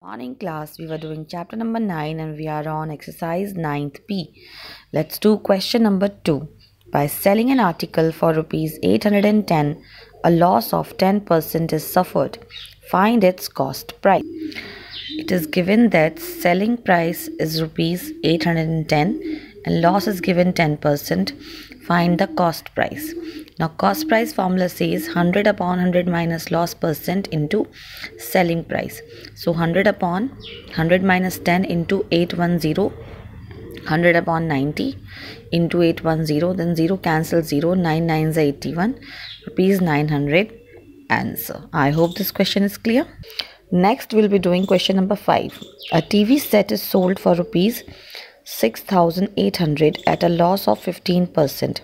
Morning class, we were doing chapter number 9 and we are on exercise 9th P. Let's do question number 2. By selling an article for rupees 810, a loss of 10% is suffered. Find its cost price. It is given that selling price is rupees 810 and loss is given 10%. Find the cost price. Now cost price formula says 100 upon 100 minus loss percent into selling price. So 100 upon 100 minus 10 into 810, 100 upon 90 into 810, then 0 cancels 0, 9 9s are 81, rupees 900 answer. I hope this question is clear. Next we'll be doing question number 5. A TV set is sold for rupees 6,800 at a loss of 15%.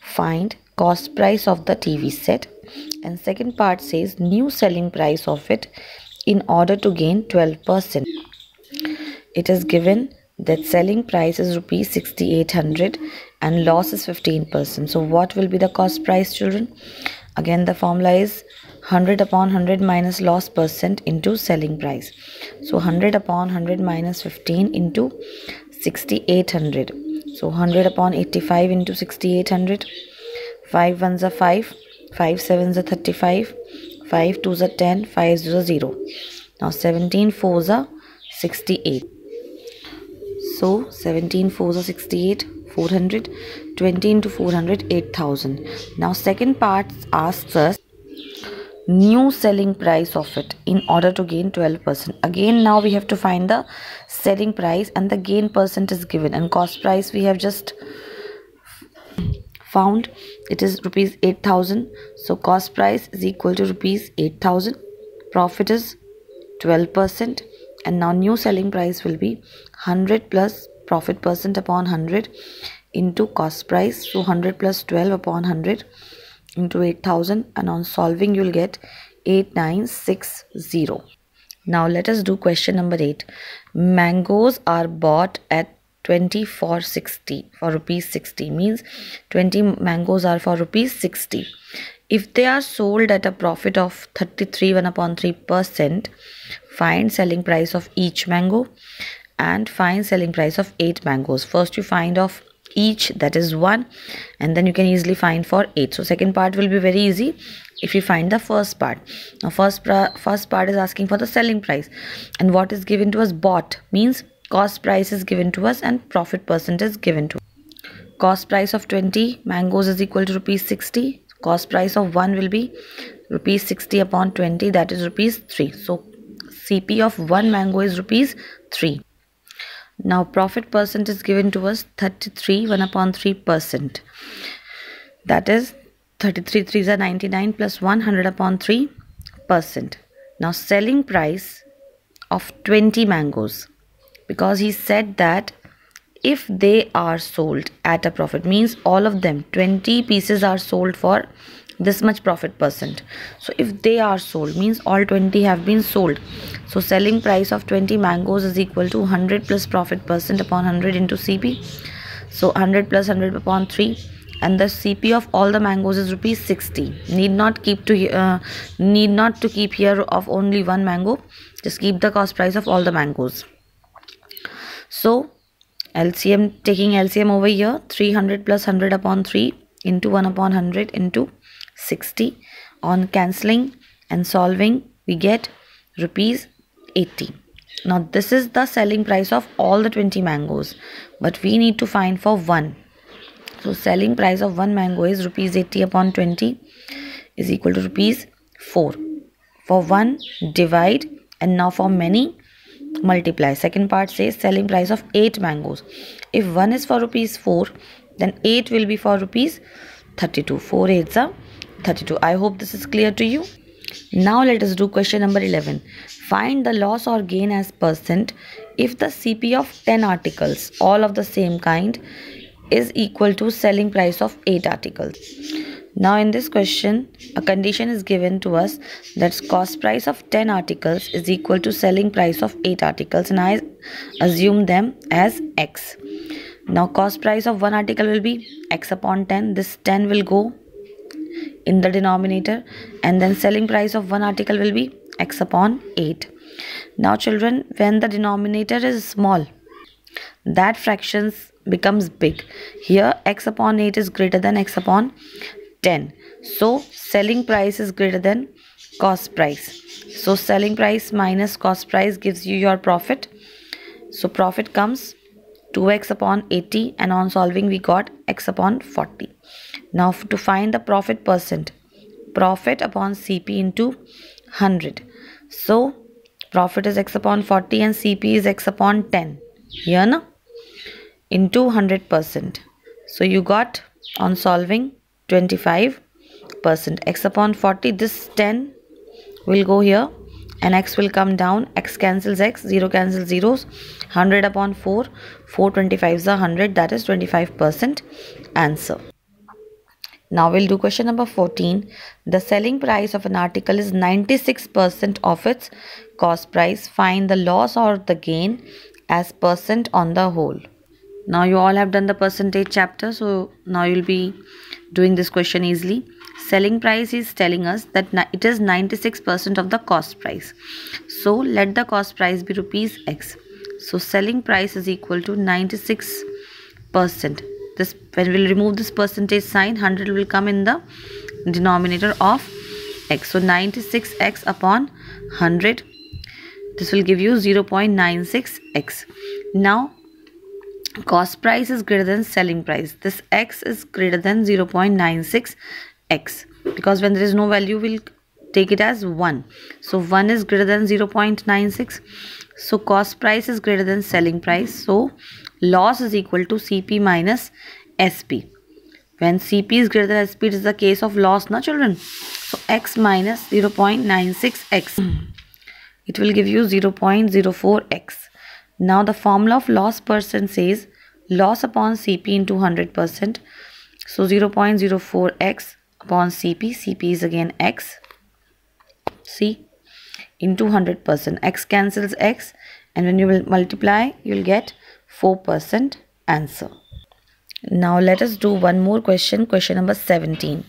Find cost price of the TV set, and second part says new selling price of it in order to gain 12%. It is given that selling price is rupees 6,800 and loss is 15%. So what will be the cost price, children? Again the formula is 100 upon 100 minus loss percent into selling price. So 100 upon 100 minus 15 into 6,800. So 100 upon 85 into 6,800. 5 ones are 5, 5 sevens are 35, 5 twos are 10, 5 zeros are 0. Now 17 fours are 68. So 17 fours are 68, 400, 20 into 400, 8,000. Now second part asks us new selling price of it in order to gain 12%. Again now we have to find the selling price and the gain percent is given, and cost price we have just found. It is rupees 8,000. So cost price is equal to rupees 8,000. Profit is 12%. And now new selling price will be 100 plus profit percent upon 100 into cost price. So 100 plus 12 upon 100 into 8,000. And on solving you will get 8960. Now let us do question number 8. Mangoes are bought at 20 for 60 for rupees 60, means 20 mangoes are for rupees 60. If they are sold at a profit of 33 1 upon 3%, find selling price of each mango and find selling price of 8 mangoes. First you find of each, that is 1, and then you can easily find for 8. So second part will be very easy if you find the first part. Now first part is asking for the selling price, and what is given to us? Bought means cost price is given to us and profit percent is given to us. Cost price of 20 mangoes is equal to rupees 60. Cost price of 1 will be rupees 60 upon 20, that is rupees 3. So CP of 1 mango is rupees 3. Now profit percent is given to us 33 1 upon 3%. That is 33 3s are 99 plus 100 upon 3%. Now selling price of 20 mangoes, because he said that if they are sold at a profit, means all of them 20 pieces are sold for this much profit percent. So if they are sold means all 20 have been sold. So selling price of 20 mangoes is equal to 100 plus profit percent upon 100 into CP. So 100 plus 100 upon 3, and the CP of all the mangoes is rupees 60. Need not to keep here of only one mango. Just keep the cost price of all the mangoes. So LCM, taking LCM over here, 300 plus 100 upon 3 into 1 upon 100 into 60. On cancelling and solving we get rupees 80. Now this is the selling price of all the 20 mangoes, but we need to find for 1. So selling price of 1 mango is rupees 80 upon 20 is equal to rupees 4. For 1 divide, and now for many multiply. Second part says selling price of 8 mangoes. If 1 is for rupees 4, then 8 will be for rupees 32. 4 8s are 32. I hope this is clear to you. Now let us do question number 11. Find the loss or gain as percent if the CP of 10 articles, all of the same kind, is equal to selling price of 8 articles. Now in this question, a condition is given to us that cost price of 10 articles is equal to selling price of 8 articles, and I assume them as X. Now cost price of 1 article will be X upon 10. This 10 will go in the denominator, and then selling price of 1 article will be X upon 8. Now children, when the denominator is small, that fractions becomes big. Here x upon 8 is greater than x upon 10. So selling price is greater than cost price. So selling price minus cost price gives you your profit. So profit comes 2x upon 80, and on solving we got x upon 40. Now to find the profit percent, profit upon CP into 100. So profit is x upon 40 and CP is x upon 10. Here na? Into 100%. So you got on solving 25%. X upon 40, this 10 will go here and x will come down. X cancels x, 0 cancels zeros. 100 upon 4, 425 is 100, that is 25% answer. Now we'll do question number 14. The selling price of an article is 96% of its cost price. Find the loss or the gain as percent on the whole. Now you all have done the percentage chapter, so now you'll be doing this question easily. Selling price is telling us that it is 96% of the cost price. So let the cost price be rupees x. So selling price is equal to 96%. This, when we'll remove this percentage sign, 100 will come in the denominator of x. So 96x upon 100. This will give you 0.96x. Now cost price is greater than selling price. This x is greater than 0.96x, because when there is no value we'll take it as 1. So 1 is greater than 0.96. So cost price is greater than selling price. So loss is equal to CP minus SP. When CP is greater than SP, it is the case of loss, na children. So x minus 0.96x. It will give you 0.04x. Now the formula of loss percent says loss upon CP into 100%. So 0.04x upon CP. CP is again x. See, into 100%. X cancels x, and when you will multiply, you will get 4% answer. Now let us do one more question. Question number 17.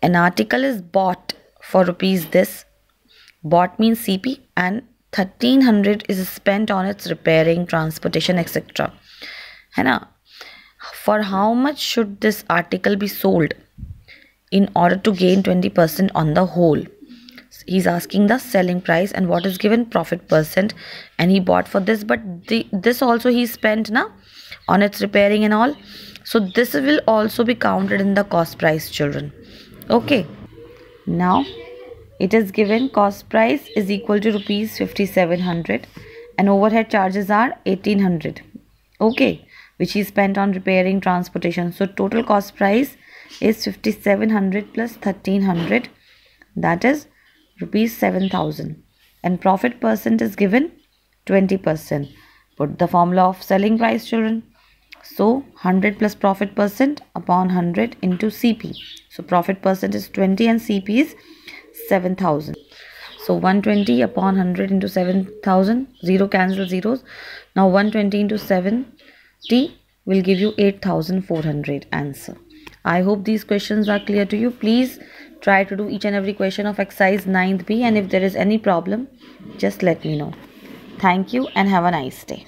An article is bought for rupees this. Bought means CP, and 1300 is spent on its repairing, transportation, etc. है ना? For how much should this article be sold in order to gain 20% on the whole? He's asking the selling price, and what is given? Profit percent, and he bought for this, but this also he spent na on its repairing and all. So this will also be counted in the cost price, children. Okay. Now it is given cost price is equal to rupees 5700 and overhead charges are 1800. Okay, which is spent on repairing, transportation. So total cost price is 5700 plus 1300, that is rupees 7000, and profit percent is given 20%. Put the formula of selling price, children. So 100 plus profit percent upon 100 into CP. So profit percent is 20 and CP is 7000. So 120 upon 100 into 7000. 0 cancel zeros. Now 120 into 70 will give you 8400 answer. I hope these questions are clear to you. Please try to do each and every question of exercise 9th B, and if there is any problem, just let me know. Thank you and have a nice day.